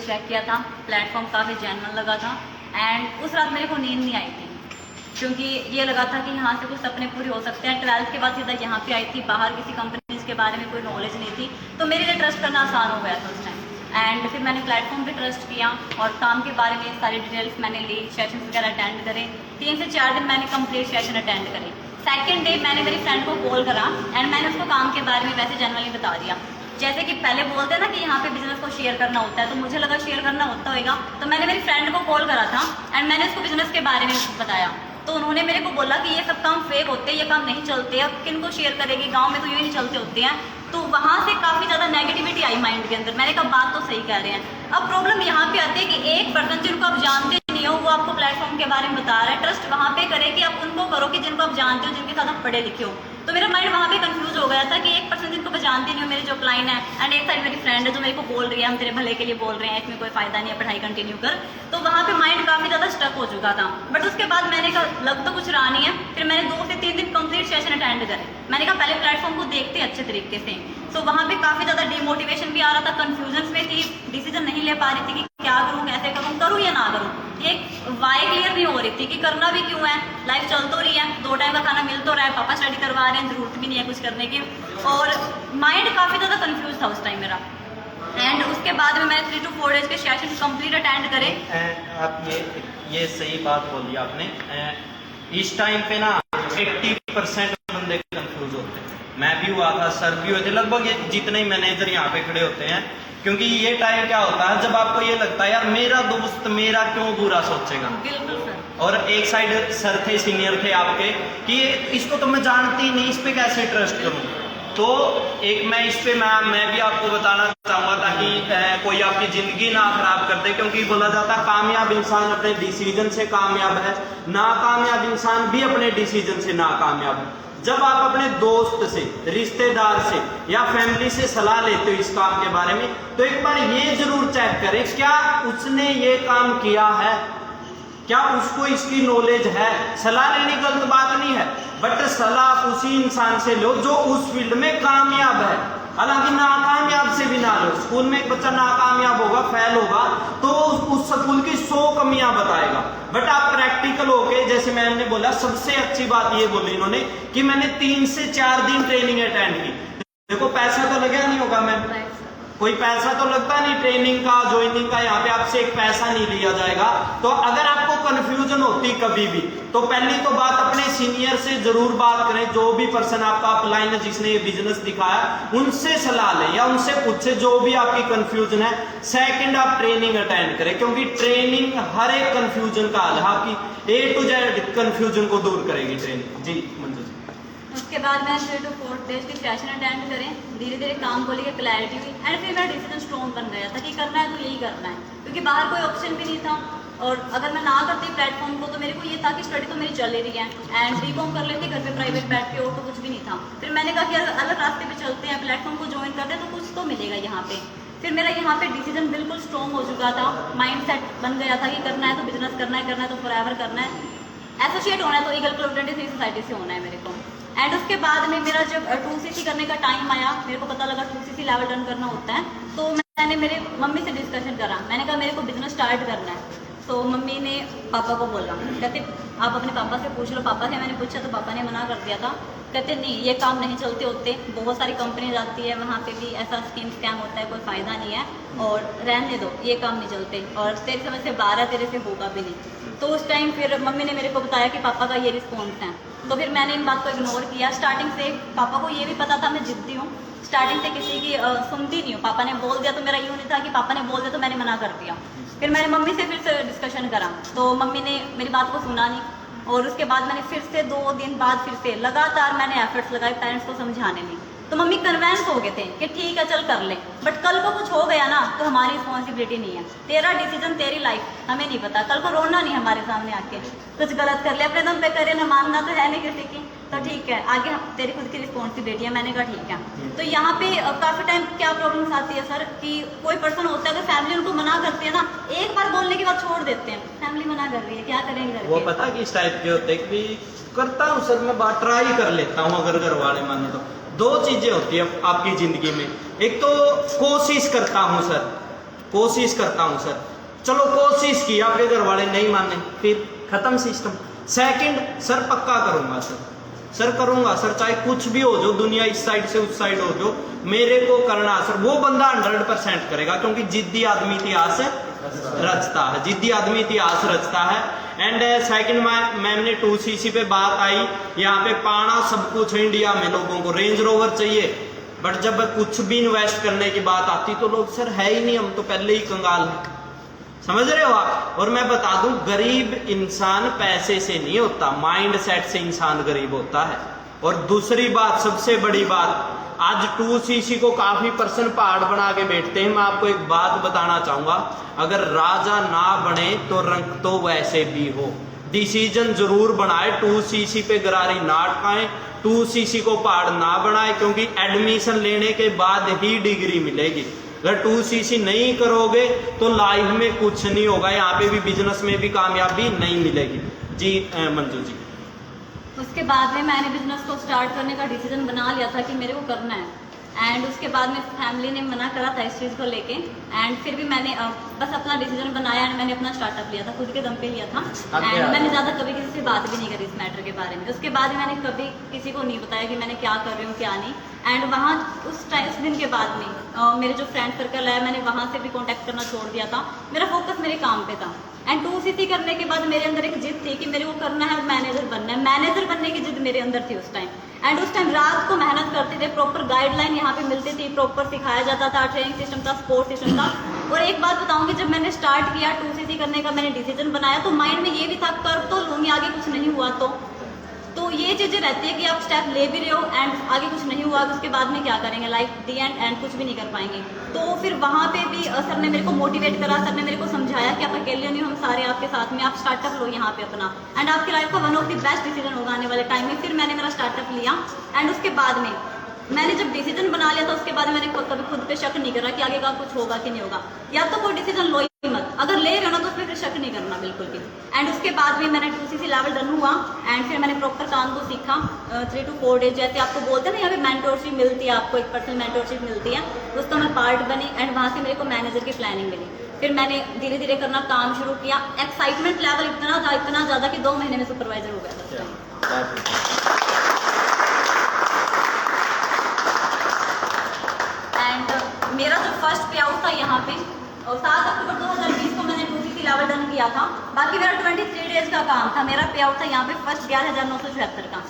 Check किया था, platform काफ़ी जेन्युइन लगा था। एंड उस रात मेरे को नींद नहीं आई थी, क्योंकि ये लगा था कि यहाँ से कुछ सपने पूरे हो सकते हैं। 12th के बाद सीधा यहाँ पे आई थी, बाहर किसी कंपनीज के बारे में कोई नॉलेज नहीं थी, तो मेरे लिए ट्रस्ट करना आसान हो गया था उस टाइम। एंड फिर मैंने प्लेटफॉर्म पे ट्रस्ट किया और काम के बारे में सारी डिटेल्स मैंने ली, सेशंस वगैरह अटेंड करे। 3 से 4 दिन मैंने कंप्लीट सेशन अटेंड करे। सेकंड डे मैंने मेरी फ्रेंड को कॉल करा एंड मैंने उसको काम के बारे में वैसे जनरली बता दिया। जैसे कि पहले बोलते हैं ना कि यहाँ पे बिजनेस को शेयर करना होता है, तो मुझे लगा शेयर करना होता होगा, तो मैंने मेरी फ्रेंड को कॉल करा था एंड मैंने उसको बिजनेस के बारे में बताया। तो उन्होंने मेरे को बोला कि ये सब काम फेक होते हैं, ये काम नहीं चलते, अब किन को शेयर करेगी, गाँव में तो यूँ नहीं चलते होते हैं। तो वहाँ से काफ़ी ज़्यादा नेगेटिविटी आई माइंड के अंदर। मैंने कहा बात तो सही कह रहे हैं। अब प्रॉब्लम यहाँ पे आती है कि एक पर्सन जिनको आप जानते नहीं हो वो आपको प्लेटफॉर्म के बारे में बता रहा है, ट्रस्ट वहाँ पे करे कि आप उनको करो कि जिनको आप जानते हो, जिनके साथ आप पढ़े लिखे हो। तो मेरा माइंड वहाँ पे कंफ्यूज हो गया था कि एक पर्सन जिनको मैं जानती नहीं हूँ, मेरी जो क्लाइंट है, एंड एक साइड मेरी फ्रेंड है जो मेरे को बोल रही है हम तेरे भले के लिए बोल रहे हैं, इसमें कोई फायदा नहीं है, पढ़ाई कंटिन्यू कर। तो वहाँ पे माइंड काफ़ी ज़्यादा स्टक हो चुका था। बट उसके बाद मैंने कहा लग तो कुछ रहा नहीं है। फिर मैंने 2 से 3 दिन कंप्लीट सेशन अटेंड करे। मैंने कहा पहले प्लेटफॉर्म को देखते अच्छे तरीके से। तो वहाँ पे काफ़ी ज़्यादा डिमोटिवेशन भी आ रहा था, कन्फ्यूजन में थी, डिसीजन नहीं ले पा रही थी कि क्या करूँ, कैसे करूँ या ना करूँ। एक वाई क्लियर नहीं हो रही थी कि करना भी क्यों है, लाइफ चल तो रही है, 2 टाइम का खाना मिल तो रहा है, पापा स्टडी करवा रहे हैं, जरूरत भी नहीं है कुछ करने की। और माइंड काफ़ी ज़्यादा कंफ्यूज था उस टाइम मेरा। एंड उसके बाद में मैंने 3 to 4 डेज के सेशन कंप्लीट अटेंड करे। आप ये सही बात बोली आपने। इस टाइम पे ना 80% बंदे कंफ्यूज होते हैं। मैं भी हुआ था, सर भी हुए थे, लगभग जितने ही मैनेजर यहाँ पे खड़े होते हैं। क्योंकि ये टाइम क्या होता है जब आपको ये लगता है यार मेरा दोस्त मेरा क्यों बुरा सोचेगा। बिल्कुल सर। और एक साइड सर थे, सीनियर थे आपके, कि इसको तो मैं जानती ही नहीं, इस पे कैसे ट्रस्ट करूं। तो एक मैं इस पे मैं भी आपको बताना चाहूंगा ताकि कोई आपकी जिंदगी ना खराब कर दे। क्योंकि बोला जाता है कामयाब इंसान अपने डिसीजन से कामयाब है, नाकामयाब इंसान भी अपने डिसीजन से नाकामयाब है। जब आप अपने दोस्त से, रिश्तेदार से या फैमिली से सलाह लेते हो इस काम के बारे में, तो एक बार ये जरूर चेक करें क्या उसने ये काम किया है, क्या उसको इसकी नॉलेज है। सलाह लेनी गलत बात नहीं है, बट सलाह आप उसी इंसान से लो जो उस फील्ड में कामयाब है। हालांकि नाकामयाब से भी ना लो। स्कूल में एक बच्चा नाकामयाब होगा, फेल होगा, तो उस स्कूल की 100 कमियां बताएगा। बट आप प्रैक्टिकल होके, जैसे मैंने बोला, सबसे अच्छी बात ये बोली इन्होंने कि मैंने 3 से 4 दिन ट्रेनिंग अटेंड की। देखो पैसा तो लगा नहीं होगा मैम, कोई पैसा तो लगता नहीं ट्रेनिंग का, ज्वाइनिंग का, यहाँ पे आपसे एक पैसा नहीं लिया जाएगा। तो अगर आपको कंफ्यूजन होती कभी भी, तो पहली तो बात अपने सीनियर से जरूर बात करें। जो भी पर्सन आपका अपलाइन है, जिसने ये बिजनेस दिखाया, उनसे सलाह लें या उनसे पूछे जो भी आपकी कंफ्यूजन है। सेकंड, आप ट्रेनिंग अटेंड करें, क्योंकि ट्रेनिंग हर एक कंफ्यूजन का हल है, आपकी A to Z कंफ्यूजन को दूर करेगी ट्रेनिंग। जी मंजू। उसके बाद मैं 3 to 4 डेज के सेशन अटेंड करें, धीरे धीरे काम को लेकर क्लैरिटी हुई एंड फिर मेरा डिसीजन स्ट्रॉन्ग बन गया था कि करना है तो यही करना है, क्योंकि बाहर कोई ऑप्शन भी नहीं था। और अगर मैं ना करती प्लेटफॉर्म को तो मेरे को ये था कि स्टडी तो मेरी चल ही रही है एंड बीकॉम कर लेती घर पे प्राइवेट बैठ के, और तो कुछ भी नहीं था। फिर मैंने कहा कि अलग रास्ते पे चलते हैं, प्लेटफॉर्म को ज्वाइन करते हैं तो कुछ तो मिलेगा यहाँ पे। फिर मेरा यहाँ पे डिसीजन बिल्कुल स्ट्रॉन्ग हो चुका था, माइंड सेट बन गया था कि करना है तो बिजनेस करना है तो फॉरएवर करना है, एसोसिएट होना है तो ईगल क्लब 23 सोसाइटी से होना है मेरे को। एंड उसके बाद में मेरा जब 2CC करने का टाइम आया, मेरे को पता लगा 2CC लेवल डन करना होता है, तो मैंने मेरे मम्मी से डिस्कशन करा। मैंने कहा मेरे को बिजनेस स्टार्ट करना है। तो मम्मी ने पापा को बोला, कहते आप अपने पापा से पूछ लो। पापा से मैंने पूछा तो पापा ने मना कर दिया था, कहते नहीं ये काम नहीं चलते होते, बहुत सारी कंपनी जाती है वहाँ पे भी ऐसा स्कैम होता है, कोई फ़ायदा नहीं है और रहने दो, ये काम नहीं चलते और तेरे समझ से 12 तेरे से होगा भी नहीं। तो उस टाइम फिर मम्मी ने मेरे को बताया कि पापा का ये रिस्पॉन्स है, तो फिर मैंने इन बात को इग्नोर किया। स्टार्टिंग से पापा को ये भी पता था मैं जिद्दी हूँ, स्टार्टिंग से किसी की सुनती नहीं हूँ। पापा ने बोल दिया तो मेरा यूँ नहीं था कि पापा ने बोल दिया तो मैंने मना कर दिया। फिर मैंने मम्मी से फिर से डिस्कशन करा तो मम्मी ने मेरी बात को सुना नहीं, और उसके बाद मैंने फिर से 2 दिन बाद फिर से लगातार मैंने एफर्ट्स लगाए पेरेंट्स को समझाने में। तो मम्मी कन्वेंस हो गए थे कि ठीक है चल कर ले, बट कल को कुछ हो गया ना तो हमारी रिस्पॉन्सिबिलिटी नहीं है, तेरा डिसीजन तेरी लाइफ, हमें नहीं पता, कल को रोना नहीं हमारे सामने आके, कुछ गलत कर ले अपने दम पे करे ना, मानना तो है नहीं किसी की, तो ठीक है आगे तेरी खुद की रिस्पॉन्सिबिलिटी है। मैंने कहा ठीक है। तो यहाँ पे काफ़ी टाइम क्या प्रॉब्लम्स आती है सर कि कोई पर्सन होता है अगर फैमिली उनको मना करते हैं ना, एक बार बोलने के बाद छोड़ देते हैं, फैमिली मना कर रही है क्या करेंगे घर वो पता कि इस टाइप के होते हैं कि करता हूँ सर मैं बात ट्राई कर लेता हूँ, अगर घर वाले माने तो 2 चीजें होती है आपकी जिंदगी में। एक तो कोशिश करता हूँ सर, कोशिश करता हूँ सर, चलो कोशिश की, आपके घर वाले नहीं माने, फिर खत्म सिस्टम। सेकंड सर पक्का करूंगा सर करूंगा सर, चाहे कुछ भी हो जो, दुनिया इस साइड से उस साइड हो जो, मेरे को करना सर, वो बंदा 100% करेगा, क्योंकि जिद्दी आदमी इतिहास रचता है, जिद्दी आदमी इतिहास रचता है। एंड सेकंड मैम ने 2cc पे बात आई, यहाँ पे पाना सब कुछ है इंडिया में, लोगों को रेंज रोवर चाहिए, बट जब कुछ भी इन्वेस्ट करने की बात आती तो लोग सर है ही नहीं, हम तो पहले ही कंगाल हैं, समझ रहे हो आप। और मैं बता दूं, गरीब इंसान पैसे से नहीं होता, माइंड सेट से इंसान गरीब होता है। और दूसरी बात, सबसे बड़ी बात, आज 2cc को काफी पर्सन पहाड़ बना के बैठते हैं। मैं आपको एक बात बताना चाहूंगा, अगर राजा ना बने तो रंक तो वैसे भी हो, डिसीजन जरूर बनाए, 2cc पे गरारी ना अटकाएं, 2cc को पहाड़ ना बनाए, क्योंकि एडमिशन लेने के बाद ही डिग्री मिलेगी। अगर 2cc नहीं करोगे तो लाइफ में कुछ नहीं होगा, यहाँ पे भी बिजनेस में भी कामयाबी नहीं मिलेगी। जी मंजू जी। उसके बाद में मैंने बिजनेस को स्टार्ट करने का डिसीजन बना लिया था कि मेरे को करना है। एंड उसके बाद में फैमिली ने मना करा था इस चीज़ को लेके, एंड फिर भी मैंने बस अपना डिसीजन बनाया एंड मैंने अपना स्टार्टअप लिया था, खुद के दम पे लिया था। एंड मैंने ज़्यादा कभी किसी से बात भी नहीं करी इस मैटर के बारे में। उसके बाद मैंने कभी किसी को नहीं बताया कि मैंने क्या कर रही हूँ क्या नहीं। एंड वहाँ उस दिन के बाद में मेरे जो फ्रेंड सर्कल है, मैंने वहाँ से भी कॉन्टैक्ट करना छोड़ दिया था, मेरा फोकस मेरे काम पे था। एंड 2cc करने के बाद मेरे अंदर एक जिद थी कि मेरे को करना है और मैनेजर बनना है, मैनेजर बनने की जिद मेरे अंदर थी उस टाइम। एंड उस टाइम रात को मेहनत करते थे, प्रॉपर गाइडलाइन यहाँ पे मिलती थी, प्रॉपर सिखाया जाता था, ट्रेनिंग सिस्टम था, सपोर्ट सिस्टम था। और एक बात बताऊंगी, जब मैंने स्टार्ट किया 2cc करने का, मैंने डिसीजन बनाया तो माइंड में ये भी था कर तो लूँगी, आगे कुछ नहीं हुआ तो ये चीज़ें रहती है कि आप स्टेप ले भी रहे हो एंड आगे कुछ नहीं हुआ, उसके बाद में क्या करेंगे, लाइफ दी एंड कुछ भी नहीं कर पाएंगे। तो फिर वहाँ पे भी सर ने मेरे को मोटिवेट करा, सर ने मेरे को समझाया कि आप अकेले नहीं हो, हम सारे आपके साथ में, आप स्टार्टअप लो यहाँ पे अपना, एंड आपकी लाइफ का one of the best decision होगा आने वाले टाइम में। फिर मैंने मेरा स्टार्टअप लिया एंड उसके बाद में मैंने जब डिसीजन बना लिया था, उसके बाद मैंने कभी खुद पे शक नहीं करा कि आगे का कुछ होगा कि नहीं होगा। या तो कोई डिसीजन लो ही मत, अगर ले रहे हो ना तो उसमें फिर शक नहीं करना बिल्कुल भी। एंड उसके बाद भी मैंने 2cc लेवल डन हुआ एंड फिर मैंने प्रॉपर काम को सीखा 3 to 4 डेज, जैसे आपको बोलते हैं ना यहाँ पे मेंटोरशिप मिलती है, आपको एक पर्सनल मेंटोरशिप मिलती है, उसका मैं पार्ट बनी एंड वहाँ से मेरे को मैनेजर की प्लानिंग मिली। फिर मैंने धीरे धीरे करना काम शुरू किया। एक्साइटमेंट लेवल इतना ज़्यादा कि 2 महीने में सुपरवाइजर हो गया था। मेरा जो फर्स्ट पे आउट था यहाँ पे, और 7 अक्टूबर 2020 को मैंने 2cc लेवल डन किया था। बाकी मेरा 23 डेज का काम था। मेरा पे आउट था यहाँ पे फर्स्ट 11,974 का,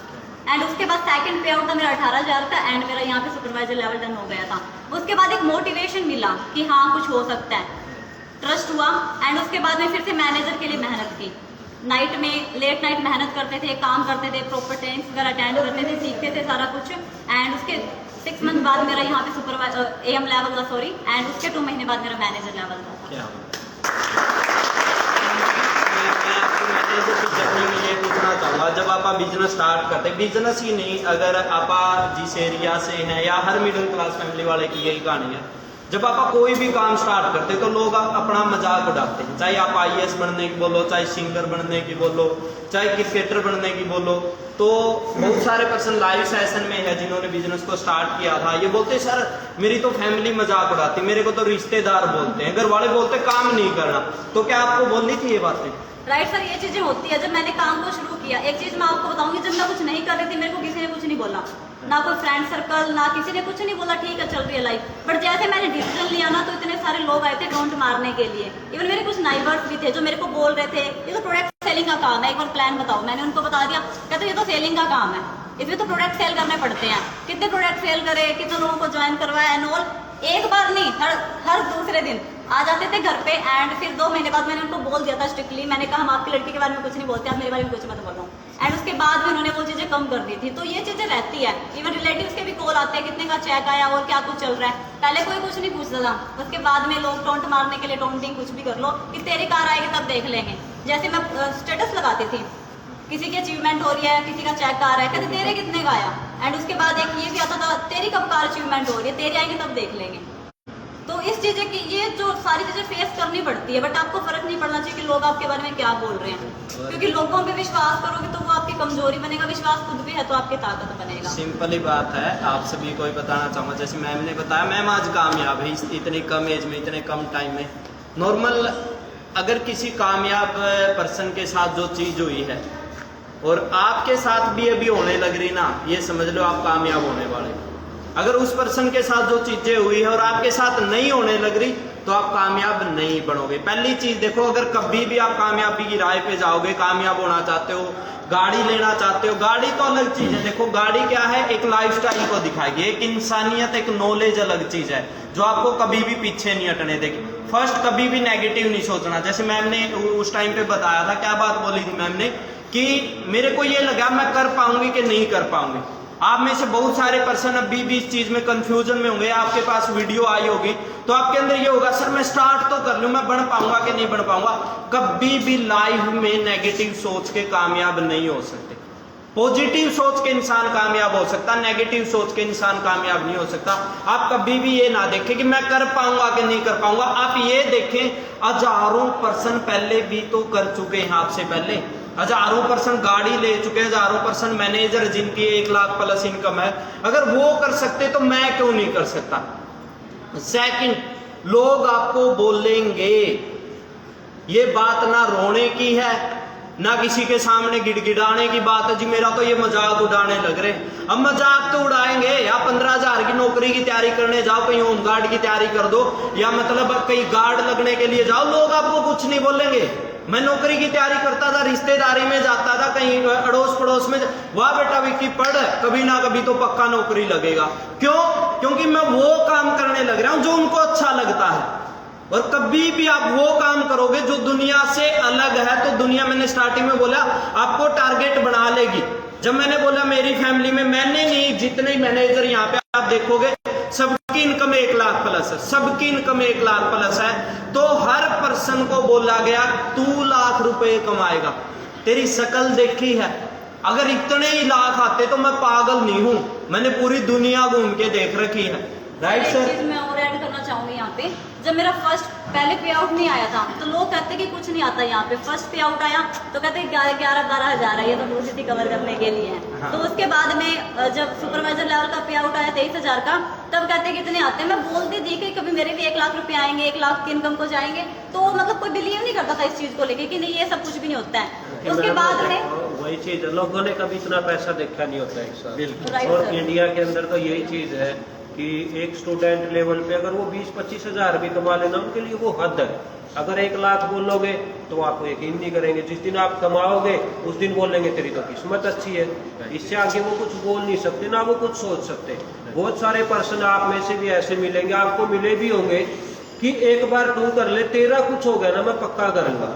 एंड उसके बाद सेकंड पे आउट था मेरा 18,000 का, एंड मेरा यहाँ पे सुपरवाइजर लेवल डन हो गया था। उसके बाद एक मोटिवेशन मिला कि हाँ कुछ हो सकता है, ट्रस्ट हुआ। एंड उसके बाद में फिर से मैनेजर के लिए मेहनत की, नाइट में लेट नाइट मेहनत करते थे, काम करते थे, प्रॉपर ट्रेनिंग्स वगैरह अटेंड करते थे, सीखते थे सारा कुछ। एंड उसके 6 मंथ बाद मेरा यहाँ पे सुपरवाइजर AM लेवल था, सॉरी, एंड उसके 2 महीने बाद मेरा मैनेजर लेवल था। मैं आपको मैनेजर की जर्नी में ये पूछना चाहूँगा, जब आप बिजनेस स्टार्ट करते, बिजनेस ही नहीं, अगर आप जिस एरिया से हैं या हर मिडिल क्लास फैमिली वाले की यही कहानी है, जब आप कोई भी काम स्टार्ट करते तो लोग अपना मजाक उड़ाते हैं, चाहे आप IAS बनने की बोलो, चाहे सिंगर बनने की बोलो, चाहे क्रिकेटर बनने की बोलो। तो बहुत सारे पर्सन लाइव सेशन में है जिन्होंने बिजनेस को स्टार्ट किया था, ये बोलते सर मेरी तो फैमिली मजाक उड़ाती, मेरे को तो रिश्तेदार बोलते हैं, घर वाले बोलते काम नहीं करना। तो क्या आपको बोलनी थी ये बातें? राइट सर, ये चीजें होती है। जब मैंने काम को शुरू किया, एक चीज मैं आपको बताऊंगी, जब मैं कुछ नहीं कर रही थी मेरे को किसी ने कुछ नहीं बोला, ना कोई फ्रेंड सर्कल, ना किसी ने कुछ नहीं बोला, ठीक है चल रही है लाइफ। बट जैसे मैंने डिसीजन लिया ना, तो इतने सारे लोग आए थे डोंट मारने के लिए। इवन मेरे कुछ नाइबर्स भी थे जो मेरे को बोल रहे थे ये तो प्रोडक्ट सेलिंग का काम है, एक बार प्लान बताओ। मैंने उनको बता दिया, कहते ये तो सेलिंग का काम है, इसमें तो प्रोडक्ट सेल करने पड़ते हैं। कितने प्रोडक्ट सेल करे, कितने लोगों को ज्वाइन करवाया एंड ऑल। एक बार नहीं, हर दूसरे दिन आ जाते थे घर पे। एंड फिर 2 महीने बाद मैंने उनको बोल दिया था स्ट्रिक्टली, मैंने कहा हम आपकी लड़की के बारे में कुछ नहीं बोलते, आप मेरे बारे में कुछ मत बोलो। एंड उसके बाद भी उन्होंने वो चीज़ें कम कर दी थी। तो ये चीज़ें रहती है। इवन रिलेटिव्स के भी कॉल आते हैं, कितने का चेक आया और क्या कुछ चल रहा है। पहले कोई कुछ नहीं पूछता था, उसके बाद में लोग टोंट मारने के लिए टोंटिंग कुछ भी कर लो कि तेरी कार आएगी तब देख लेंगे। जैसे मैं स्टेटस लगाती थी, किसी की अचीवमेंट हो रही है, किसी का चेक आ रहा है, कहते तेरे कितने का आया। एंड उसके बाद एक ये भी आता था, तेरी कब कार अचीवमेंट हो रही है, तेरी आएगी तब देख लेंगे। तो इस चीज़ें की ये जो सारी चीज़ें फेस करनी पड़ती है, बट आपको फर्क नहीं पड़ना चाहिए कि लोग आपके बारे में क्या बोल रहे हैं, क्योंकि लोगों पे विश्वास करोगे तो वो आपकी कमजोरी बनेगा, विश्वास खुद भी है तो आपकी ताकत बनेगा। सिंपल ही बात है, आप सभी को ही बताना चाहूँगा, जैसे मैम ने बताया, मैम आज कामयाब है इतनी कम एज में, इतने कम टाइम में। नॉर्मल अगर किसी कामयाब पर्सन के साथ जो चीज़ हुई है और आपके साथ भी अभी होने लग रही ना, ये समझ लो आप कामयाब होने वाले। अगर उस पर्सन के साथ जो चीजें हुई है और आपके साथ नहीं होने लग रही तो आप कामयाब नहीं बनोगे। पहली चीज देखो, अगर कभी भी आप कामयाबी की राह पे जाओगे, कामयाब होना चाहते हो, गाड़ी लेना चाहते हो, गाड़ी तो अलग चीज है। देखो गाड़ी क्या है, एक लाइफस्टाइल को दिखाएगी, एक इंसानियत, एक नॉलेज अलग चीज है जो आपको कभी भी पीछे नहीं हटने देगी। फर्स्ट कभी भी नेगेटिव नहीं सोचना। जैसे मैम ने उस टाइम पे बताया था, क्या बात बोली थी मैम ने, कि मेरे को ये लगा मैं कर पाऊंगी कि नहीं कर पाऊंगी। आप में से बहुत सारे पर्सन अभी भी इस चीज में कंफ्यूजन में होंगे, आपके पास वीडियो आई होगी तो आपके अंदर ये होगा, सर मैं स्टार्ट तो कर लूं, मैं बढ़ पाऊंगा कि नहीं बढ़ पाऊंगा। कभी भी लाइफ में नेगेटिव सोच के कामयाब नहीं हो सकते। पॉजिटिव सोच के इंसान कामयाब हो सकता, नेगेटिव सोच के इंसान कामयाब नहीं हो सकता। आप कभी भी ये ना देखें कि मैं कर पाऊंगा कि नहीं कर पाऊंगा, आप ये देखें हजारों पर्सन पहले भी तो कर चुके हैं आपसे पहले, हजारों पर्सन गाड़ी ले चुके हैं, हजारों पर्सन मैनेजर जिनकी 1 लाख प्लस इनकम है, अगर वो कर सकते तो मैं क्यों नहीं कर सकता। सेकंड, लोग आपको बोलेंगे, ये बात ना रोने की है ना किसी के सामने गिड़गिड़ाने की बात है, जी मेरा तो ये मजाक उड़ाने लग रहे। अब मजाक तो उड़ाएंगे, या 15,000 की नौकरी की तैयारी करने जाओ, कहीं होम गार्ड की तैयारी कर दो, या मतलब कहीं गार्ड लगने के लिए जाओ, लोग आपको कुछ नहीं बोलेंगे। मैं नौकरी की तैयारी करता था, रिश्तेदारी में जाता था, कहीं अड़ोस पड़ोस में, वाह बेटा विक्की पढ़, कभी ना कभी तो पक्का नौकरी लगेगा। क्यों? क्योंकि मैं वो काम करने लग रहा हूं जो उनको अच्छा लगता है। और कभी भी आप वो काम करोगे जो दुनिया से अलग है तो दुनिया, मैंने स्टार्टिंग में बोला, आपको टारगेट बना लेगी। जब मैंने बोला मेरी फैमिली में, मैंने नहीं, जितने मैनेजर यहाँ पे आप देखोगे सबकी इनकम 1 लाख प्लस है, सबकी इनकम 1 लाख प्लस है, तो हर पर्सन को बोला गया 2 लाख रुपए कमाएगा। तेरी शकल देखी है, अगर इतने ही लाख आते तो मैं पागल नहीं हूं, मैंने पूरी दुनिया घूम के देख रखी है। Right sir? चीज मैं और ऐड करना चाहूंगी यहाँ पे, जब मेरा फर्स्ट पहले पे आउट नहीं आया था तो लोग कहते कि कुछ नहीं आता, यहाँ पे फर्स्ट पे आउट आया तो कहते 11-12 हजार है, ये तो पूरी कवर करने के लिए है। हाँ। तो उसके बाद में जब सुपरवाइजर लेवल का पे आउट आया 23,000 का, तब कहते कितने आते हैं। मैं बोलती थी कि कभी मेरे भी 1 लाख रुपए आएंगे, 1 लाख की इनकम को जाएंगे, तो मतलब कोई बिलीव नहीं करता था इस चीज को लेके कि नहीं ये सब कुछ भी नहीं होता है। उसके बाद में वही चीज, लोगों ने कभी इतना पैसा देखा नहीं होता एक साथ। बिल्कुल। और इंडिया के अंदर तो यही चीज है कि एक स्टूडेंट लेवल पे अगर वो 20-25 हजार भी कमा लेना, उनके लिए वो हद है। अगर 1 लाख बोलोगे तो आपको यकीन नहीं करेंगे, जिस दिन आप कमाओगे उस दिन बोलेंगे तेरी तो किस्मत अच्छी है। इससे आगे वो कुछ बोल नहीं सकते, ना वो कुछ सोच सकते। बहुत सारे पर्सन आप में से भी ऐसे मिलेंगे, आपको मिले भी होंगे कि एक बार तू कर ले, तेरा कुछ हो गया ना मैं पक्का करूंगा।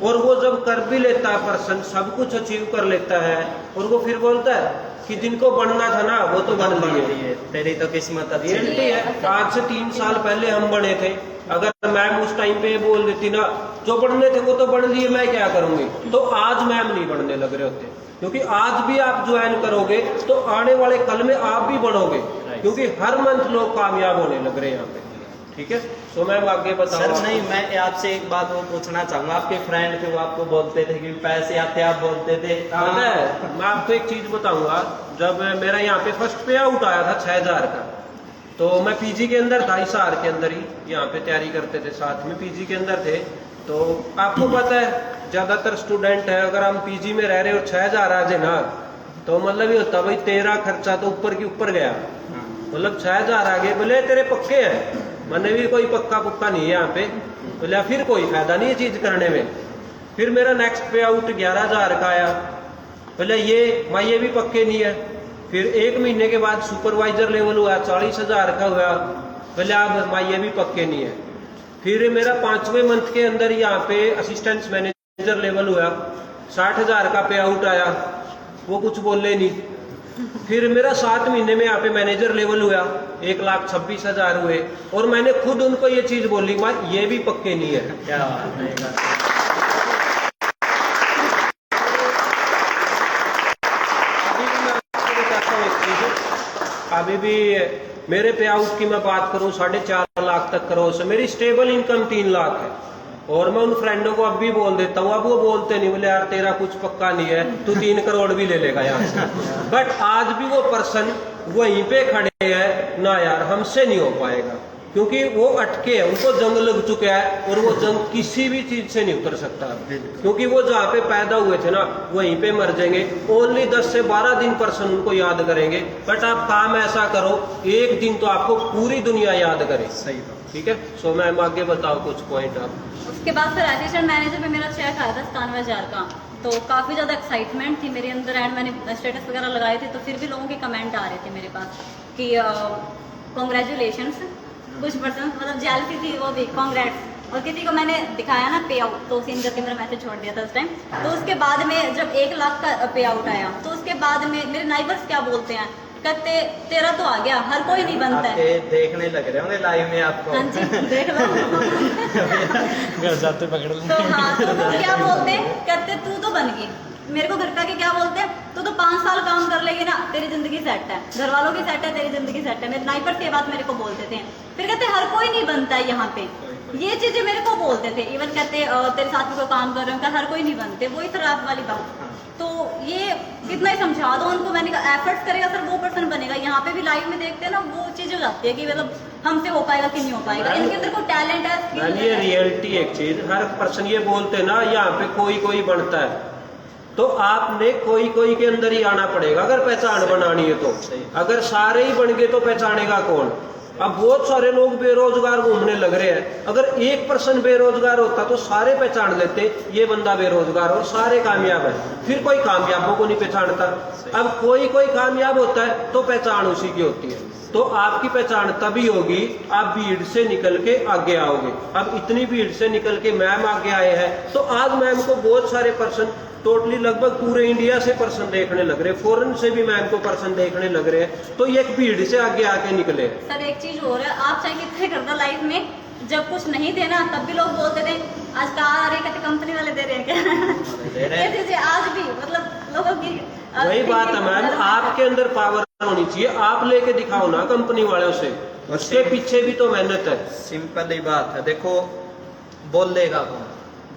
और वो जब कर भी लेता है पर्सन, सब कुछ अचीव कर लेता है, और वो फिर बोलता है कि जिनको बनना था ना वो तो बन लिए, तेरी तो किस्मत अच्छी है। रियलिटी है। आज से 3 साल पहले हम बने थे, अगर मैम उस टाइम पे बोल देती ना जो बनने थे वो तो बन लिए, मैं क्या करूंगी, तो आज मैम नहीं बनने लग रहे होते। क्योंकि आज भी आप ज्वाइन करोगे तो आने वाले कल में आप भी बनोगे, क्योंकि हर मंथ लोग कामयाब होने लग रहे हैं यहाँ पे। ठीक है, तो मैम आगे बताओ। सर नहीं, मैं आपसे एक बात वो पूछना चाहूंगा, आपके फ्रेंड थे वो आपको बोलते थे कि पैसे आते, आप बोलते थे। मैं आपको एक चीज बताऊंगा, जब मेरा यहाँ पे फर्स्ट पे आउट आया था 6,000 का, तो मैं पीजी के अंदर था, हिसार के अंदर ही यहाँ पे तैयारी करते थे, साथ में पीजी के अंदर थे। तो आपको पता है ज्यादातर स्टूडेंट है, अगर हम पीजी में रह रहे और 6,000 आ जाए ना, तो मतलब ये होता भाई तेरा खर्चा तो ऊपर के ऊपर गया, मतलब 6,000 आ गए, बोले तेरे पक्के हैं, मैंने भी कोई पक्का पुक्का नहीं है यहाँ पे, बोले फिर कोई फायदा नहीं है चीज करने में। फिर मेरा नेक्स्ट पे आउट 11,000 का आया, बोले ये मैं ये भी पक्के नहीं है। फिर 1 महीने के बाद सुपरवाइजर लेवल हुआ, 40,000 का हुआ, बोले अब मैं ये भी पक्के नहीं है। फिर मेरा 5वें मंथ के अंदर यहाँ पे असिस्टेंट मैनेजर लेवल हुआ, 60,000 का पे आउट आया, वो कुछ बोले नहीं। फिर मेरा 7 महीने में यहाँ पे मैनेजर लेवल हुआ, 1,26,000 हुए, और मैंने खुद उनको ये चीज बोली, मैं ये भी पक्के नहीं है। क्या बात है। अभी भी मैं आपको बताता हूँ एक चीज, अभी भी मेरे पे आउट की मैं बात करूं 4.5 लाख तक करो से मेरी स्टेबल इनकम 3 लाख है। और मैं उन फ्रेंडों को अब भी बोल देता हूँ, अब वो बोलते नहीं, बोले यार तेरा कुछ पक्का नहीं है, तू 3 करोड़ भी ले लेगा यहाँ से। बट आज भी वो पर्सन वहीं पे खड़े हैं ना, यार हमसे नहीं हो पाएगा, क्योंकि वो अटके हैं, उनको जंग लग चुका है और वो जंग किसी भी चीज से नहीं उतर सकता, क्योंकि वो जहाँ पे पैदा हुए थे ना वहीं पे मर जाएंगे। ओनली 10 से 12 दिन पर्सन उनको याद करेंगे, बट आप काम ऐसा करो एक दिन तो आपको पूरी दुनिया याद करे। सही बात। ठीक है। सो मैम आगे बताओ कुछ पॉइंट आप। उसके बाद फिर असिस्टेंट मैनेजर पे मेरा चेक आया था 97,000 का, तो काफ़ी ज़्यादा एक्साइटमेंट थी मेरे अंदर एंड मैंने स्टेटस वगैरह लगाए थे, तो फिर भी लोगों के कमेंट आ रहे थे मेरे पास कि कॉन्ग्रेचुलेशंस। कुछ पर्सन मतलब जेलसी थी, वो भी कॉन्ग्रेट्स। और किसी को मैंने दिखाया ना पे आउट, तो सीन करके मेरा मैसेज छोड़ दिया था उस टाइम। तो उसके बाद में जब 1 लाख का पे आउट आया, तो उसके बाद में मेरे नाइबर्स क्या बोलते हैं, कहते तेरा तो आ गया, हर कोई नहीं बनता है। देखने लग रहे होंगे लाइव में आपको। हाँ जी, देख लो। घर जाते पकड़ लो। तो हाँ, तो वो क्या बोलते हैं, कहते तू तो बन गई। मेरे को घर का के क्या बोलते हैं, तू तो 5 साल काम कर लेगी ना, तेरी जिंदगी सेट है, घर वालों की सेट है, तेरी जिंदगी सेट है। मेरे नाइबर ये बात मेरे को बोलते थे। फिर कहते हर कोई नहीं बनता है यहाँ पे, ये चीजें मेरे को बोलते थे। इवन कहते तेरे साथ में कोई काम कर रहे हो, हर कोई नहीं बनते, वही खराब वाली बात। तो ये कितना ही समझा दो उनको, मैंने कहा एफर्ट्स करेगा सर वो पर्सन बनेगा। यहाँ पे भी लाइव में देखते हैं ना, वो चीज हो जाती है कि मतलब हमसे हो पाएगा कि नहीं हो पाएगा, इनके अंदर कोई टैलेंट है, स्किल है। ये रियलिटी एक चीज, हर पर्सन ये बोलते ना यहाँ पे कोई कोई बनता है, तो आपने कोई कोई के अंदर ही आना पड़ेगा अगर पहचान बनानी है तो। अगर सारे ही बन गए तो पहचानेगा कौन। अब बहुत सारे लोग बेरोजगार घूमने लग रहे हैं, अगर 1% बेरोजगार होता तो सारे पहचान लेते ये बंदा बेरोजगार और सारे कामयाब है, फिर कोई कामयाबों को नहीं पहचानता। अब कोई कोई कामयाब होता है तो पहचान उसी की होती है। तो आपकी पहचान तभी होगी आप भीड़ से निकल के आगे आओगे। अब इतनी भीड़ से निकल के मैम आगे आए हैं, तो आज मैम को बहुत सारे पर्सन, टोटली लगभग पूरे इंडिया से पर्सन देखने लग रहे, फॉरेन से भी मैम को पर्सन देखने लग रहे हैं, तो ये एक भीड़ से आगे आके निकले। सर एक चीज हो रहा है, आप चाहे कितने करना लाइफ में, जब कुछ नहीं थे ना तब भी लोग बोलते थे आज कार आ रही, कहते कंपनी वाले दे रहे हैं क्या। ये चीजें आज भी मतलब लोगों की वही बात है मैम, आपके अंदर पावर होनी चाहिए, आप लेके दिखाओ ना कंपनी वालों से, उसके पीछे भी तो मेहनत है। सिंपल ही बात है, देखो बोलेगा कौन,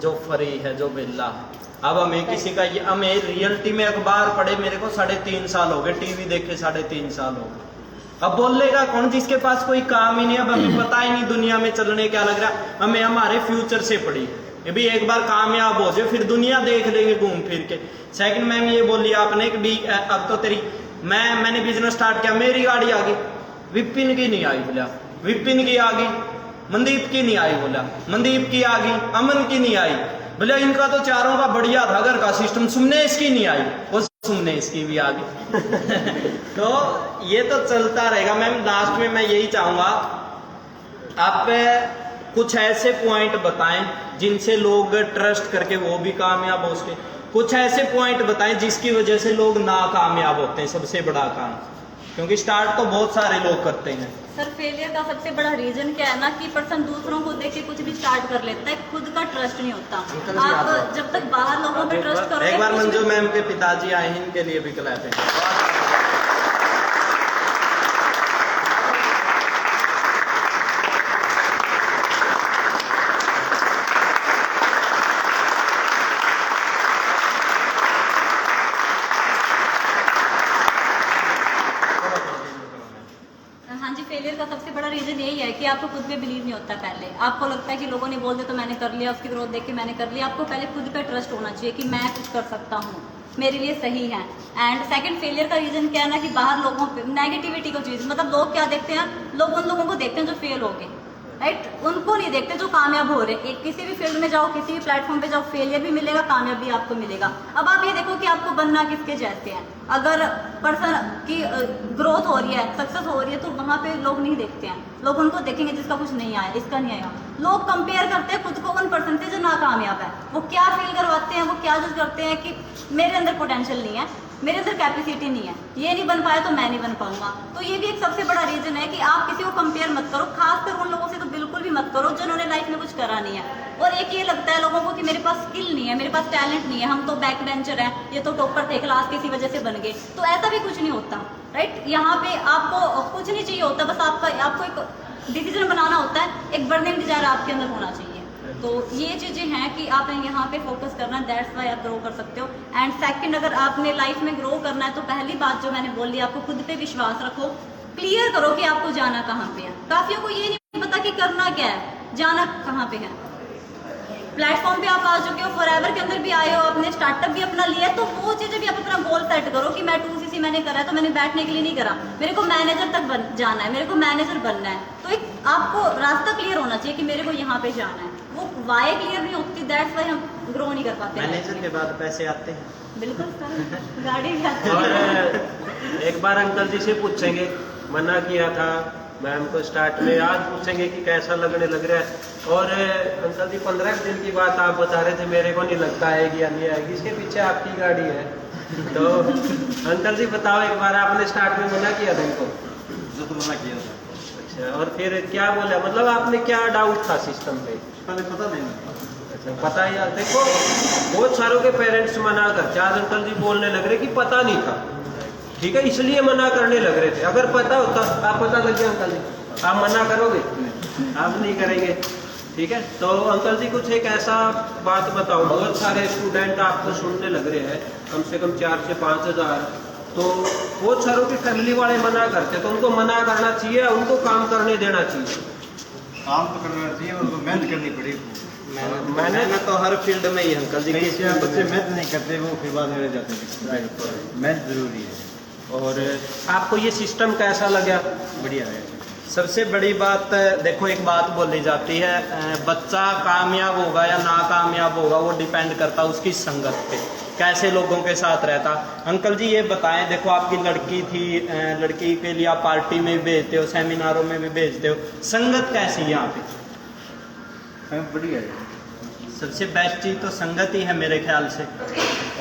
जो फ्री है, जो बिल्ला है। अब हमें किसी का, हमें रियलिटी में अखबार पढ़े मेरे को 3.5 साल हो गए, टीवी देखे 3.5 साल हो गए। अब बोलेगा कौन जिसके पास कोई काम ही नहीं। अब हमें पता ही नहीं दुनिया में चलने क्या लग रहा है, हमें हमारे फ्यूचर से पड़ी ये भी। एक बार कामयाब हो जाए फिर दुनिया देख लेंगे घूम फिर के। सेकंड मैम ये बोली आपने कि भी अब तो तेरी, मैंने बिजनेस स्टार्ट किया, मेरी गाड़ी आ गई, विपिन की नहीं आई, बोला विपिन की आ गई, मनदीप की नहीं आई, बोला मनदीप की आ गई, अमन की नहीं आई, बोले इनका तो चारों का बढ़िया था घर का सिस्टम, सुनने इसकी नहीं आई, वो सुनने इसकी भी आ गई। तो ये तो चलता रहेगा मैम। लास्ट में मैं यही चाहूंगा आप कुछ ऐसे पॉइंट बताएं जिनसे लोग ट्रस्ट करके वो भी कामयाब हो सके, कुछ ऐसे पॉइंट बताएं जिसकी वजह से लोग नाकामयाब होते हैं, सबसे बड़ा काम, क्योंकि स्टार्ट तो बहुत सारे लोग करते हैं। सर फेलियर का सबसे बड़ा रीजन क्या है ना कि पर्सन दूसरों को देख के कुछ भी स्टार्ट कर लेता है, खुद का ट्रस्ट नहीं होता। आप जब तक बाहर लोगों पे ट्रस्ट करोगे। एक बार मंजू मैम के पिताजी आए हैं, इनके लिए भी क्लैप है। हाँ जी, फेलियर का सबसे बड़ा रीजन यही है कि आपको खुद पे बिलीव नहीं होता। पहले आपको लगता है कि लोगों ने बोल दिया तो मैंने कर लिया, उसकी ग्रोथ देख के मैंने कर लिया। आपको पहले खुद पे ट्रस्ट होना चाहिए कि मैं कुछ कर सकता हूँ, मेरे लिए सही है। एंड सेकंड फेलियर का रीजन क्या है ना कि बाहर लोगों पे नेगेटिविटी को चीज, मतलब लोग क्या देखते हैं, लोग उन लोगों को देखते हैं जो फेल हो गए, राइट, उनको नहीं देखते जो कामयाब हो रहे। एक किसी भी फील्ड में जाओ, किसी भी प्लेटफॉर्म पे जाओ, फेलियर भी मिलेगा, कामयाब भी आपको मिलेगा। अब आप ये देखो कि आपको बनना किसके जैसे है। अगर पर्सन की ग्रोथ हो रही है, सक्सेस हो रही है, तो वहाँ पे लोग नहीं देखते हैं, लोग उनको देखेंगे जिसका कुछ नहीं आया, इसका नहीं आया। लोग कंपेयर करते हैं खुद को उन पर्सन से जो नाकामयाब है। वो क्या फील करवाते हैं, वो क्या जज करते हैं कि मेरे अंदर पोटेंशियल नहीं है, मेरे अंदर कैपेसिटी नहीं है, ये नहीं बन पाया तो मैं नहीं बन पाऊंगा। तो ये भी एक सबसे बड़ा रीजन है कि आप किसी को कंपेयर मत करो, खासकर उन लोगों से तो बिल्कुल भी मत करो जिन्होंने लाइफ में कुछ करा नहीं है। और एक ये लगता है लोगों को कि मेरे पास स्किल नहीं है, मेरे पास टैलेंट नहीं है, हम तो बैक बेंचर हैं, ये तो टॉपर थे क्लास के, इसी वजह से बन गए। तो ऐसा भी कुछ नहीं होता, राइट। यहाँ पे आपको कुछ नहीं चाहिए होता, बस आपको एक डिसीजन बनाना होता है, एक बर्निंग डिजायर आपके अंदर होना चाहिए। तो ये चीज़ें हैं कि आपने यहाँ पे फोकस करना है, दैट्स वाई आप ग्रो कर सकते हो। एंड सेकंड, अगर आपने लाइफ में ग्रो करना है तो पहली बात जो मैंने बोली, आपको खुद पे विश्वास रखो, क्लियर करो कि आपको जाना कहाँ पे है। काफियों को ये नहीं पता कि करना क्या है, जाना कहाँ पे है। प्लेटफॉर्म पे आप आ चुके हो, फॉरएवर के अंदर भी आए हो, आपने स्टार्टअप भी अपना लिया है, तो वो चीज़ें भी आप अपना गोल सेट करो कि मैं 2CC मैंने करा है तो मैंने बैठने के लिए नहीं करा, मेरे को मैनेजर तक जाना है, मेरे को मैनेजर बनना है। तो एक आपको रास्ता क्लियर होना चाहिए कि मेरे को यहाँ पे जाना है। वो वाई क्लियर नहीं होती, दैट्स वाई हम ग्रो नहीं कर पाते। मैनेजर के बाद पैसे आते हैं। बिल्कुल सर, गाड़ी भी आती है। और एक बार अंकल जी से पूछेंगे, मना किया था मैम को स्टार्ट में, आज पूछेंगे कि कैसा लगने लग रहा है। और अंकल जी 15 दिन की बात आप बता रहे थे, मेरे को नहीं लगता आएगी या नहीं आएगी, इसके पीछे आपकी गाड़ी है। तो अंकल जी बताओ, एक बार आपने स्टार्ट में मना किया था इनको? जो तो मना किया था। अच्छा, और फिर क्या बोला, मतलब आपने क्या डाउट था सिस्टम पे? पहले पता नहीं। अच्छा, पता ही यार, देखो बहुत सारों के पेरेंट्स मना करते, आज अंकल जी बोलने लग रहे कि पता नहीं था, ठीक है, इसलिए मना करने लग रहे थे। अगर पता होता, आप पता करके अंकल जी आप मना करोगे? आप नहीं करेंगे, ठीक है। तो अंकल जी कुछ एक ऐसा बात बताओ, बहुत सारे स्टूडेंट आपको सुनने लग रहे हैं, कम से कम 4 से 5 हज़ार, तो बहुत सारों की फैमिली वाले मना करते, तो उनको मना करना चाहिए, उनको काम करने देना चाहिए? काम तो करना चाहिए, उनको मेहनत करनी पड़ेगी। मेहनत तो हर फील्ड में ही अंकल जी। बच्चे मेहनत नहीं करते, वो फिर बाद में रह जाते हैं। मेहनत जरूरी है। और आपको ये सिस्टम कैसा लगा? बढ़िया है। सबसे बड़ी बात, देखो एक बात बोली जाती है, बच्चा कामयाब होगा या नाकामयाब होगा वो डिपेंड करता है उसकी संगत पे, कैसे लोगों के साथ रहता। अंकल जी ये बताएं, देखो आपकी लड़की थी, लड़की के लिए आप पार्टी में भी भेजते हो, सेमिनारों में भी भेजते हो, संगत कैसी है यहाँ पे? बढ़िया है। सबसे बेस्ट चीज़ तो संगत ही है मेरे ख्याल से।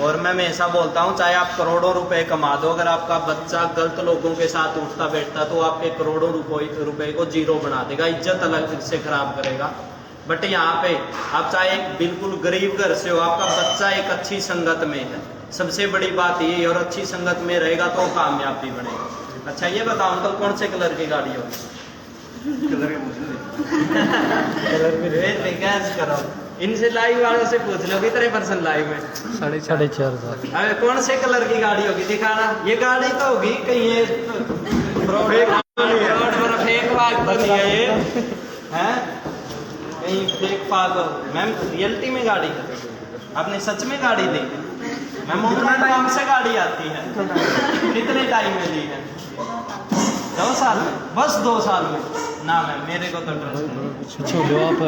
और मैं हमेशा बोलता हूँ, चाहे आप करोड़ों रुपए कमा दो, अगर आपका बच्चा गलत लोगों के साथ उठता बैठता तो आपके करोड़ों रुपए को जीरो बना देगा, इज्जत अलग से खराब करेगा। बट यहाँ पे आप चाहे बिल्कुल गरीब घर से हो, आपका बच्चा एक अच्छी संगत में है, सबसे बड़ी बात ये, और अच्छी संगत में रहेगा तो कामयाब भी बनेगा। अच्छा ये बताओ अंकल, कौन से कलर की गाड़ी होगी? कलर करो, इनसे लाइव वालों से पूछ लो, कितने परसेंट लाइव में? 4.5 अबे कौन से कलर की गाड़ी होगी, दिखाना। ये गाड़ी तो होगी कहीं ये फेक पाक तो नहीं है ये, हैं? कहीं फेक पाक हो। मैम रियलिटी में गाड़ी है, आपने सच में गाड़ी दी? मैम उतना टाइम से गाड़ी आती है, कितने टाइम में ली है? 2 साल में? बस 2 साल में? ना मैम, मेरे को तो ट्रस्ट नहीं। छोड़ो आप।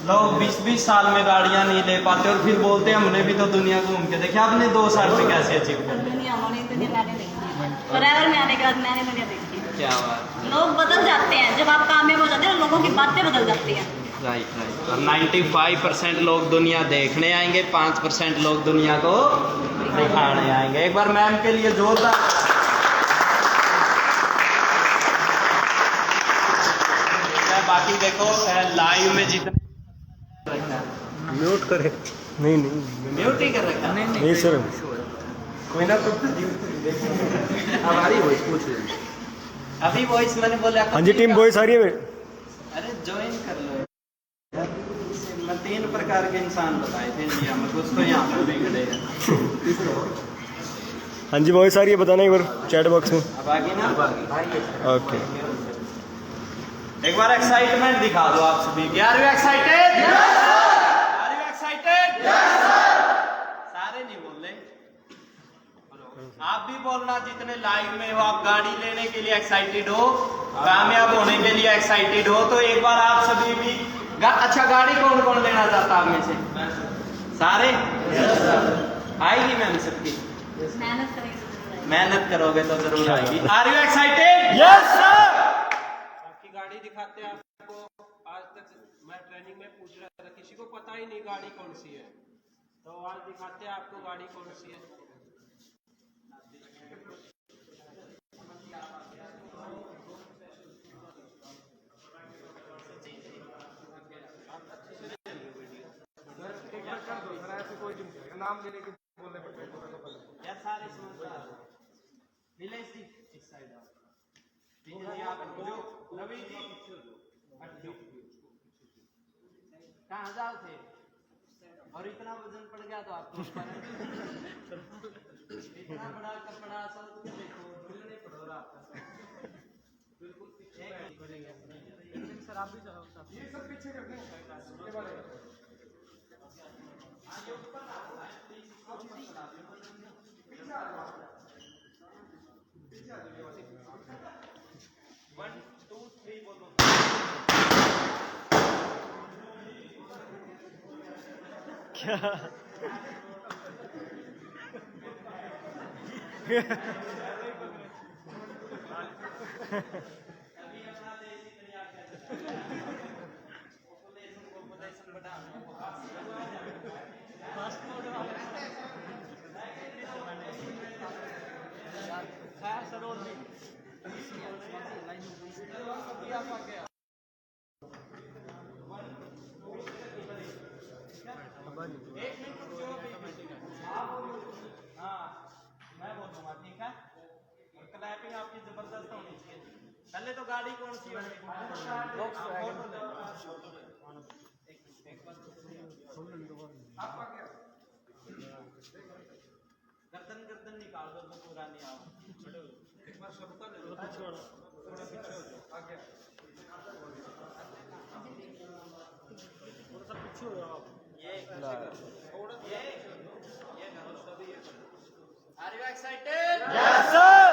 लोग 20-20 साल में गाड़ियां नहीं ले पाते और फिर बोलते हैं हमने भी तो दुनिया घूम के देखी। आपने 2 साल में कैसे अचीव कर? दुनिया मैंने देखी है, फॉरएवर में आने के बाद मैंने दुनिया देखी है। क्या बात। लोग बदल जाते हैं, जब आप कामयाब हो जाते हैं लोगों की बातें बदल जाती हैं। राइट। और 95% लोग दुनिया देखने आएंगे, 5% लोग दुनिया को दिखाने आएंगे। एक बार मैम के लिए जोरदार। बाकी देखो लाइव में जितने म्यूट करे? नहीं म्यूट ही कर रखा है। नहीं सर, कोई ना, तो हमारी वॉइस पूछ रही। अभी वॉइस मैंने बोला। हाँ जी टीम वॉइस आ रही है। अरे ज्वाइन कर लो। मैं 3 प्रकार के इंसान बताए थे इंडिया में, कुछ तो यहाँ पर बिगड़े हैं। हाँ जी वॉइस आ रही है, बताना एक बार चैट बॉक्स में। अब आगे ना, ओके। एक बार एक्साइटमेंट दिखा दो आप सभी की। Are you excited? Are you excited? सारे नहीं बोल रहे, आप भी बोलना जितने लाइव में हो। आप गाड़ी लेने के लिए एक्साइटेड हो, कामयाब होने के लिए एक्साइटेड हो, तो एक बार आप सभी भी अच्छा, गाड़ी कौन कौन लेना चाहता आप में से? सारे? आएगी मैम सबकी? मेहनत करोगे तो जरूर आएगी। Are you excited? Yes sir. आपकी गाड़ी दिखाते हैं आपको। आज तक मैं ट्रेनिंग में पूछ रहा था, किसी को पता ही नहीं गाड़ी कौन सी है, तो आज दिखाते हैं आपको गाड़ी कौन सी है। नाम लेने के बोलने पड़ते हैं। यार सारे समझदार विलेज जी इस साइड आओ। ठीक है जी, आप जो रवि जी कहाँ जाओ थे और इतना वजन पड़ गया तो आपको इतना बड़ा कपड़ा सब के देखो ढूंढने पड़ो आपका बिल्कुल पीछे सर आप भी जाओ ये सब पीछे कर दें ये वाले आगे ऊपर आओ प्लीज इसको ऊपर चला पीछे आ जाओ पीछे आ जाओ 1 2 3 बोलो अभी अपना देश इतनी आगे पॉपुलेशन बढ़ा खैर सरोवर में एक मिनट रुक जाओ आप हाँ मैं बोलूँगा ठीक है और क्लैपिंग आपकी जबरदस्त होनी चाहिए पहले तो गाड़ी कौन सी होगी गर्दन गर्दन निकाल दो तो पूरा नहीं आओ एक बार सबका ले लो पीछे वाला थोड़ा पीछे हो जाओ आगे थोड़ा सा पीछे हो जाओ ये थोड़ा ये करो सभी ये are you excited yes sir.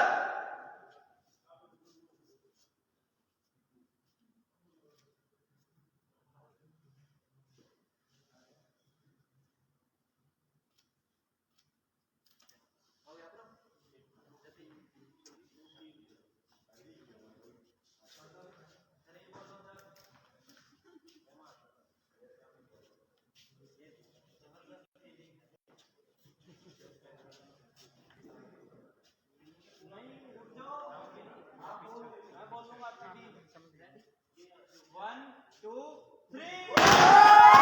मैं बोलूँगा 1 2 3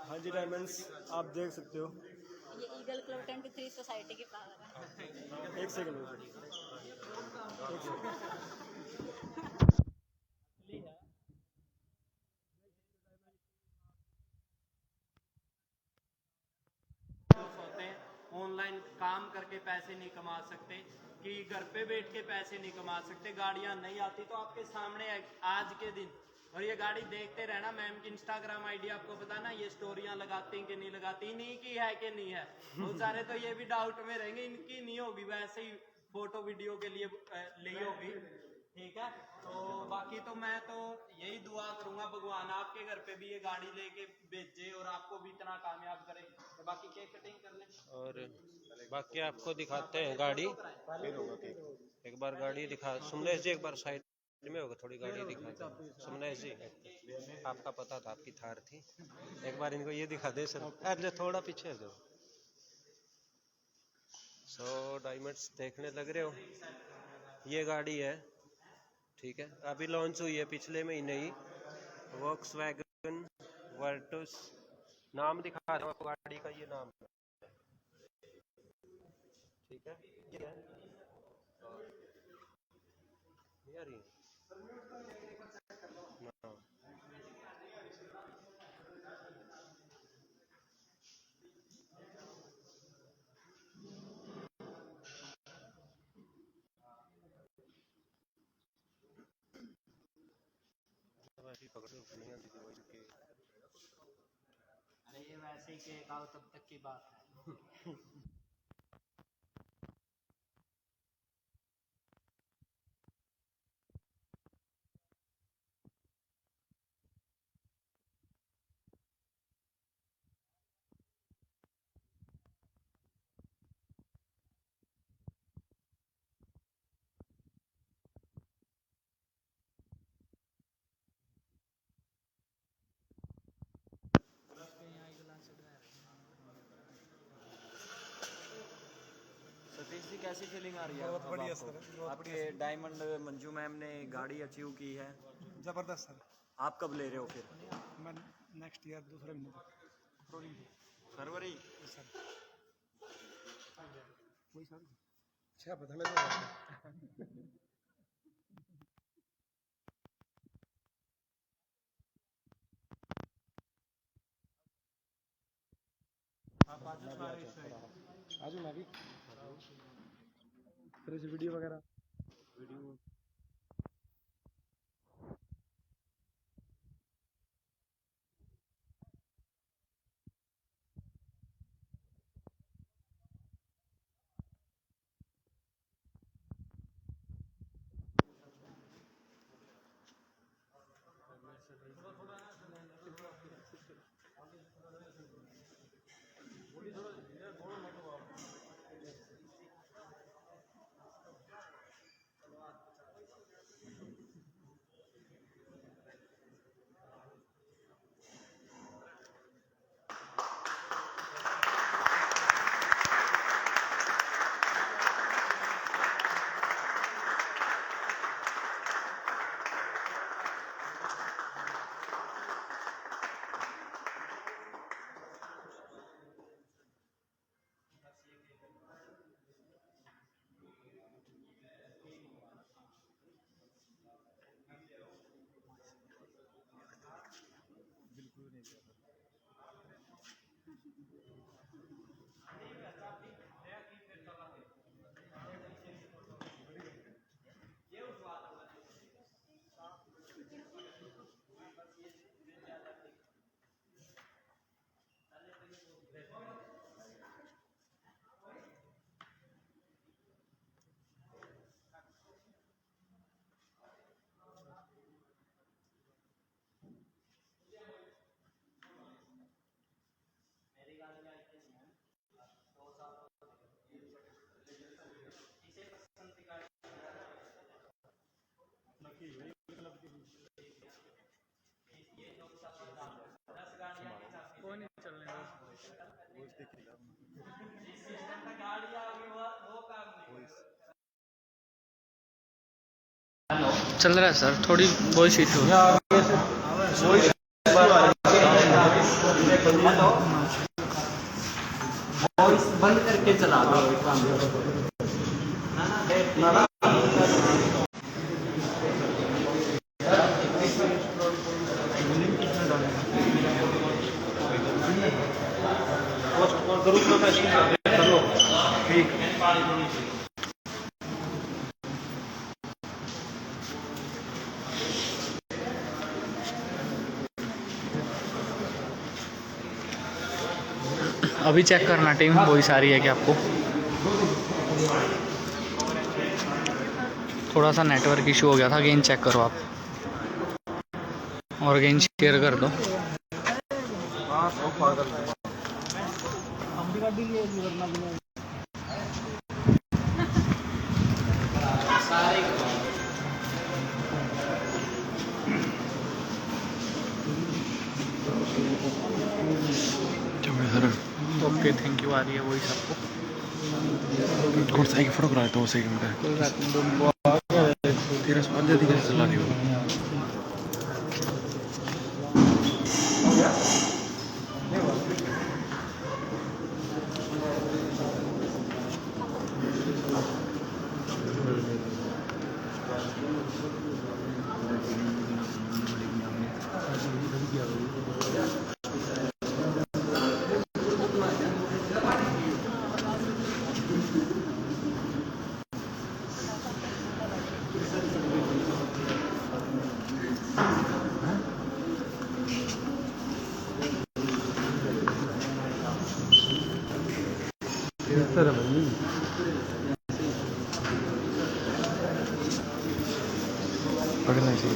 हाँ जी डायमंड्स आप देख सकते हो। ये ईगल क्लब 23 सोसाइटी की पावर है। एक सेकंड ऑनलाइन काम करके पैसे नहीं कमा सकते कि घर पे बैठ के पैसे नहीं कमा सकते गाड़ियां नहीं आती तो आपके सामने आज के दिन और ये गाड़ी देखते रहना मैम की इंस्टाग्राम आईडी आपको बताना ये स्टोरियां लगाती कि नहीं लगाती इन्हीं की है कि नहीं है बहुत सारे तो ये भी डाउट में रहेंगे इनकी नहीं होगी वैसे ही फोटो वीडियो के लिए ली होगी ठीक है तो बाकी तो मैं तो यही दुआ करूंगा भगवान आपके घर पे भी ये गाड़ी लेके भेजे और आपको भी इतना कामयाब करे तो बाकी केक कटिंग कर ले और बाकी आपको दिखाते हैं गाड़ी एक बार गाड़ी दिखा सुमनेश जी एक बार साइड में होगा थोड़ी गाड़ी दिखाते हैं सुमनेश जी आपका पता था आपकी थार थी एक बार इनको ये दिखा दे सर अरे थोड़ा पीछे हो जाओ सो डायमंड्स देखने लग रहे हो ये गाड़ी है ठीक है अभी लॉन्च हुई है पिछले महीने ही वॉक्सवैगन वर्टस नाम दिखा रहा हूँ आपको गाड़ी का ये नाम ठीक है ये है यार ये अरे ये वैसे ही केक आओ तब तक की बात है जी कैसी फीलिंग आ रही है? बहुत बढ़िया आपको? सर, बहुत आपके डायमंड मंजू मैम ने गाड़ी अचीव की है, ज़बरदस्त सर। आप कब ले रहे हो फिर? मैं नेक्स्ट ईयर दूसरे महीने फरवरी? सर वही सर अच्छा पता लगा आज मैं भी फिर इस वीडियो वगैरह कोई नहीं चलने दो। चल रहा है सर, थोड़ी वॉइस इशू वॉइस बंद करके चला दो। अभी चेक करना टीम वॉइस आ रही है कि आपको थोड़ा सा नेटवर्क इशू हो गया था। अगेन चेक करो आप और अगेन शेयर कर दो। Okay thank you. आ रही है वॉइस आपको? कौन सा एक फोटो करा तो उसे तेरा स्वाद जल्दी कैसे चला रही हो? पकड़ना चाहिए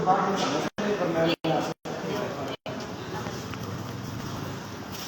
एक